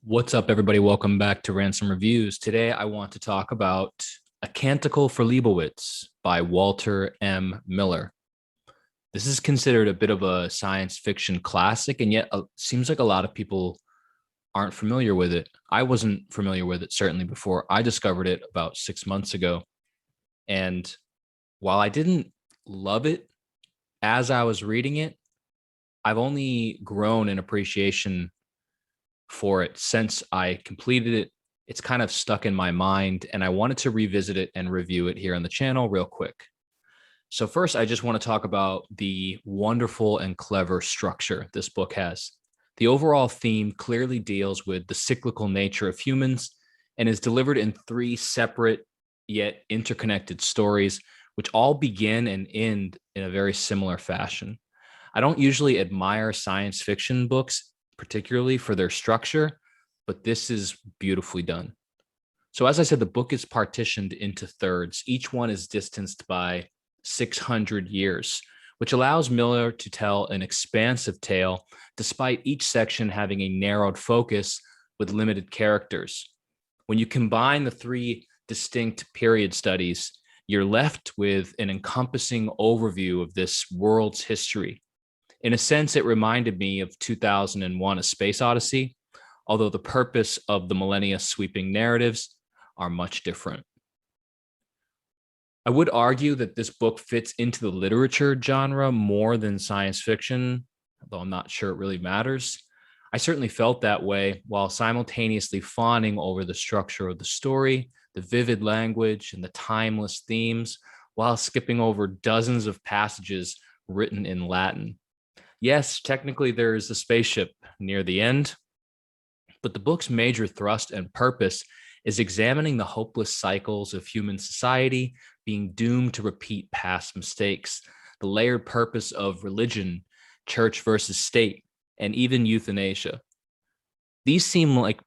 What's up, everybody? Welcome back to Ransom Reviews. Today, I want to talk about A Canticle for Leibowitz by Walter M. Miller. This is considered a bit of a science fiction classic, and yet seems like a lot of people aren't familiar with it. I wasn't familiar with it, certainly, before I discovered it about 6 months ago. And while I didn't love it as I was reading it, I've only grown in appreciation for it since I completed it. It's kind of stuck in my mind, and I wanted to revisit it and review it here on the channel real quick. So, first, I just want to talk about the wonderful and clever structure this book has. The overall theme clearly deals with the cyclical nature of humans and is delivered in three separate yet interconnected stories, which all begin and end in a very similar fashion. I don't usually admire science fiction books, particularly for their structure, but this is beautifully done. So, as I said, the book is partitioned into thirds. Each one is distanced by 600 years, which allows Miller to tell an expansive tale, despite each section having a narrowed focus with limited characters. When you combine the three distinct period studies, you're left with an encompassing overview of this world's history. In a sense, it reminded me of 2001: A Space Odyssey, although the purpose of the millennia sweeping narratives are much different. I would argue that this book fits into the literature genre more than science fiction, although I'm not sure it really matters. I certainly felt that way while simultaneously fawning over the structure of the story, the vivid language, and the timeless themes, while skipping over dozens of passages written in Latin. Yes, technically there is a spaceship near the end, but the book's major thrust and purpose is examining the hopeless cycles of human society being doomed to repeat past mistakes, the layered purpose of religion, church versus state, and even euthanasia. These seem like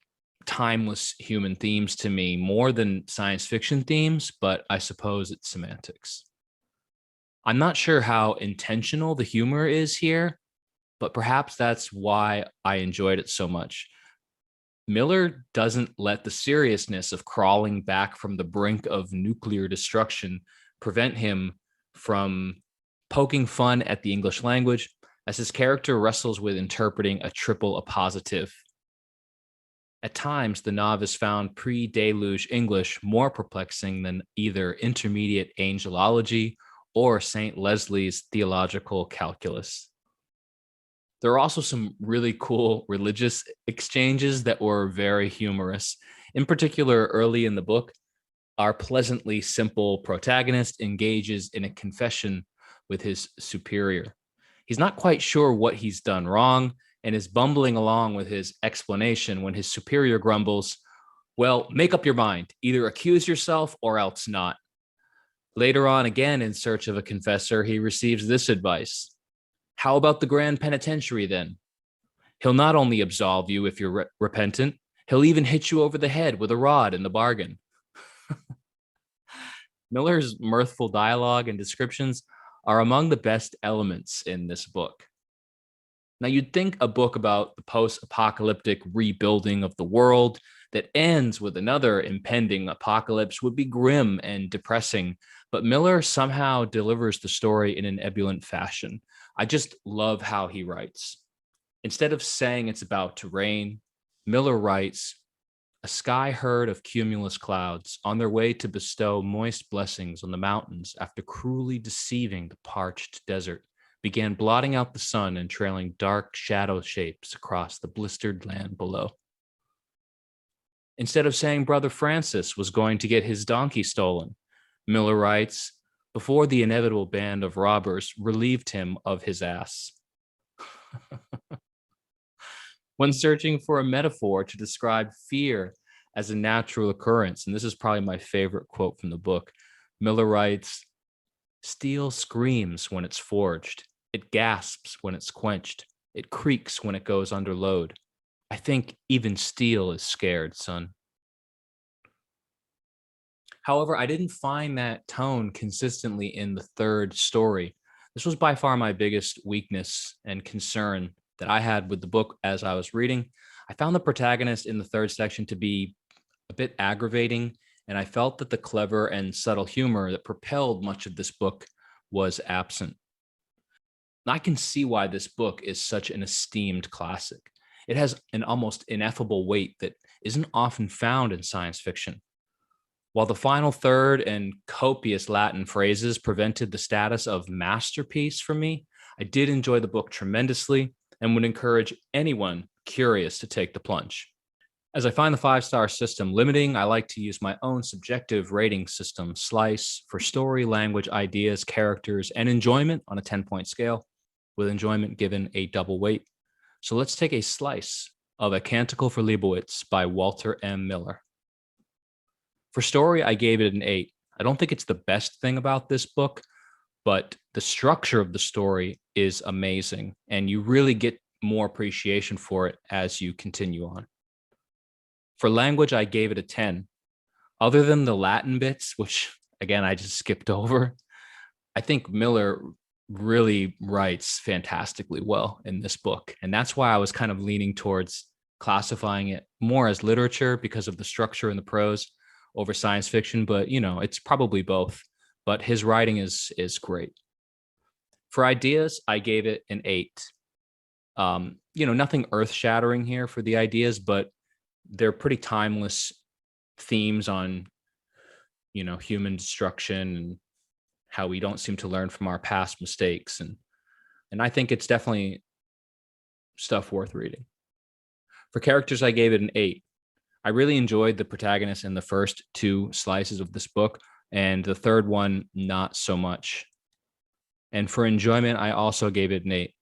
timeless human themes to me more than science fiction themes, but I suppose it's semantics. I'm not sure how intentional the humor is here, but perhaps that's why I enjoyed it so much. Miller doesn't let the seriousness of crawling back from the brink of nuclear destruction prevent him from poking fun at the English language as his character wrestles with interpreting a triple appositive. At times, the novice found pre-deluge English more perplexing than either intermediate angelology or St. Leslie's theological calculus. There are also some really cool religious exchanges that were very humorous. In particular, early in the book, our pleasantly simple protagonist engages in a confession with his superior. He's not quite sure what he's done wrong and is bumbling along with his explanation when his superior grumbles, "Well, make up your mind. Either accuse yourself or else not." Later on, again in search of a confessor, he receives this advice: "How about the Grand Penitentiary then? He'll not only absolve you if you're repentant, he'll even hit you over the head with a rod in the bargain." Miller's mirthful dialogue and descriptions are among the best elements in this book. Now, you'd think a book about the post-apocalyptic rebuilding of the world that ends with another impending apocalypse would be grim and depressing, but Miller somehow delivers the story in an ebullient fashion. I just love how he writes. Instead of saying it's about to rain, Miller writes, "A sky herd of cumulus clouds on their way to bestow moist blessings on the mountains after cruelly deceiving the parched desert began blotting out the sun and trailing dark shadow shapes across the blistered land below." Instead of saying Brother Francis was going to get his donkey stolen, Miller writes, "Before the inevitable band of robbers relieved him of his ass." When searching for a metaphor to describe fear as a natural occurrence, and this is probably my favorite quote from the book, Miller writes, "Steel screams when it's forged. It gasps when it's quenched. It creaks when it goes under load. I think even steel is scared, son." However, I didn't find that tone consistently in the third story. This was by far my biggest weakness and concern that I had with the book as I was reading. I found the protagonist in the third section to be a bit aggravating, and I felt that the clever and subtle humor that propelled much of this book was absent. I can see why this book is such an esteemed classic. It has an almost ineffable weight that isn't often found in science fiction. While the final third and copious Latin phrases prevented the status of masterpiece for me, I did enjoy the book tremendously and would encourage anyone curious to take the plunge. As I find the 5-star system limiting, I like to use my own subjective rating system, SLICE, for story, language, ideas, characters, and enjoyment on a 10-point scale, with enjoyment given a double weight. So let's take a slice of A Canticle for Leibowitz by Walter M. Miller. For story, I gave it an 8. I don't think it's the best thing about this book, but the structure of the story is amazing, and you really get more appreciation for it as you continue on. For language, I gave it a 10. Other than the Latin bits, which again, I just skipped over, I think Miller really writes fantastically well in this book. And that's why I was kind of leaning towards classifying it more as literature because of the structure and the prose over science fiction. But, you know, it's probably both. But his writing is great. For ideas, I gave it an 8. You know, nothing earth-shattering here for the ideas, but they're pretty timeless themes on, you know, human destruction and how we don't seem to learn from our past mistakes. And I think it's definitely stuff worth reading. For characters, I gave it an 8. I really enjoyed the protagonist in the first 2 slices of this book, and the third one, not so much. And for enjoyment, I also gave it an 8.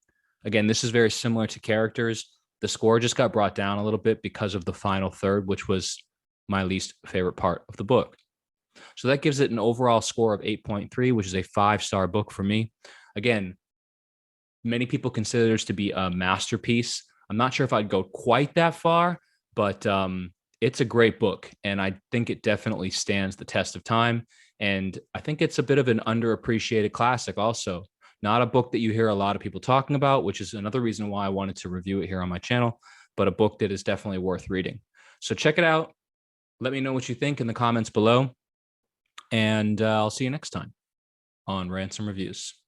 Again, this is very similar to characters. The score just got brought down a little bit because of the final third, which was my least favorite part of the book. So that gives it an overall score of 8.3, which is a 5-star book for me. Again, many people consider this to be a masterpiece. I'm not sure if I'd go quite that far, but it's a great book, and I think it definitely stands the test of time. And I think it's a bit of an underappreciated classic also. Not a book that you hear a lot of people talking about, which is another reason why I wanted to review it here on my channel, but a book that is definitely worth reading. So check it out. Let me know what you think in the comments below, and I'll see you next time on Ransom Reviews.